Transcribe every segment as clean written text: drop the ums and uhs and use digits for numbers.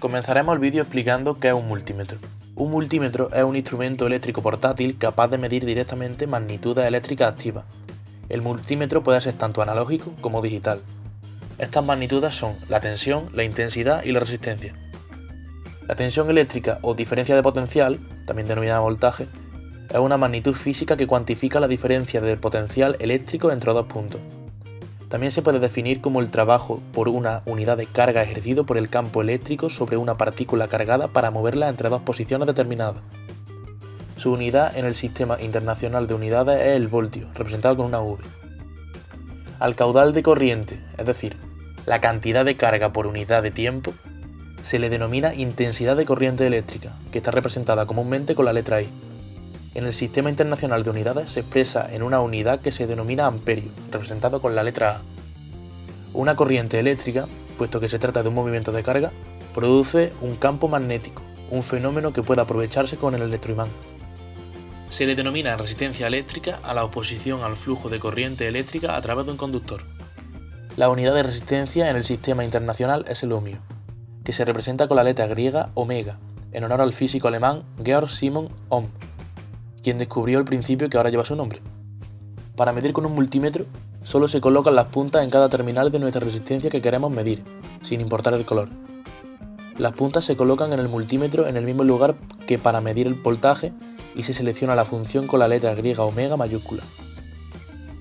Comenzaremos el vídeo explicando qué es un multímetro. Un multímetro es un instrumento eléctrico portátil capaz de medir directamente magnitudes eléctricas activas. El multímetro puede ser tanto analógico como digital. Estas magnitudes son la tensión, la intensidad y la resistencia. La tensión eléctrica o diferencia de potencial, también denominada voltaje, es una magnitud física que cuantifica la diferencia del potencial eléctrico entre dos puntos. También se puede definir como el trabajo por una unidad de carga ejercido por el campo eléctrico sobre una partícula cargada para moverla entre dos posiciones determinadas. Su unidad en el Sistema Internacional de Unidades es el voltio, representado con una V. Al caudal de corriente, es decir, la cantidad de carga por unidad de tiempo, se le denomina intensidad de corriente eléctrica, que está representada comúnmente con la letra I. En el Sistema Internacional de Unidades se expresa en una unidad que se denomina amperio, representado con la letra A. Una corriente eléctrica, puesto que se trata de un movimiento de carga, produce un campo magnético, un fenómeno que puede aprovecharse con el electroimán. Se le denomina resistencia eléctrica a la oposición al flujo de corriente eléctrica a través de un conductor. La unidad de resistencia en el Sistema Internacional es el ohmio, que se representa con la letra griega omega, en honor al físico alemán Georg Simon Ohm, quien descubrió el principio que ahora lleva su nombre. Para medir con un multímetro, solo se colocan las puntas en cada terminal de nuestra resistencia que queremos medir, sin importar el color. Las puntas se colocan en el multímetro en el mismo lugar que para medir el voltaje y se selecciona la función con la letra griega omega mayúscula.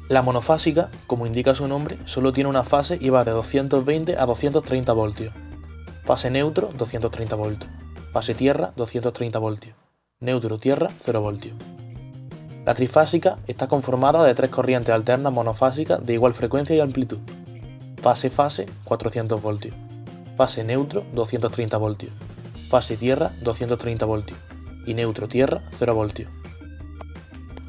La monofásica, como indica su nombre, solo tiene una fase y va de 220 a 230 voltios. Fase neutro, 230 voltios. Fase tierra, 230 voltios. Neutro tierra, 0 voltios. La trifásica está conformada de tres corrientes alternas monofásicas de igual frecuencia y amplitud. Fase-fase, 400 voltios. Fase neutro, 230 voltios. Fase tierra, 230 voltios. Y neutro tierra, 0 voltios.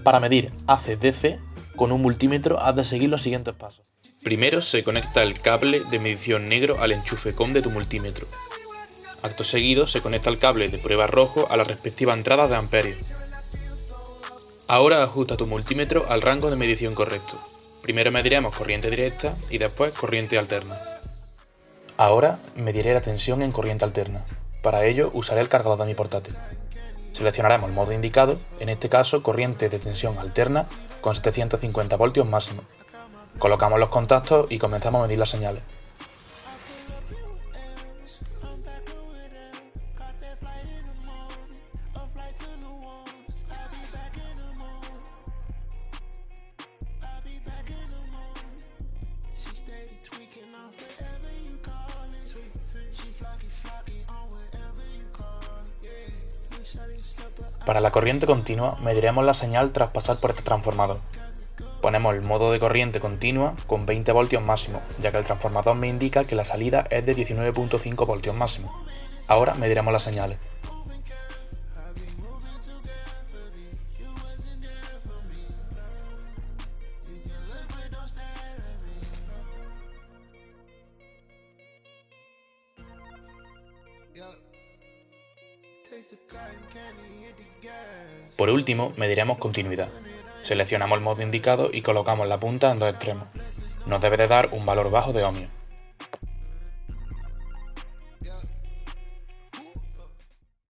Para medir AC-DC, con un multímetro has de seguir los siguientes pasos. Primero se conecta el cable de medición negro al enchufe COM de tu multímetro. Acto seguido se conecta el cable de prueba rojo a la respectiva entrada de amperio. Ahora ajusta tu multímetro al rango de medición correcto. Primero mediremos corriente directa y después corriente alterna. Ahora mediré la tensión en corriente alterna. Para ello usaré el cargador de mi portátil. Seleccionaremos el modo indicado, en este caso corriente de tensión alterna con 750 voltios máximo. Colocamos los contactos y comenzamos a medir las señales. Para la corriente continua mediremos la señal tras pasar por este transformador. Ponemos el modo de corriente continua con 20 voltios máximo, ya que el transformador me indica que la salida es de 19.5 voltios máximo. Ahora mediremos las señales. Por último, mediremos continuidad. Seleccionamos el modo indicado y colocamos la punta en dos extremos. Nos debe de dar un valor bajo de ohmio.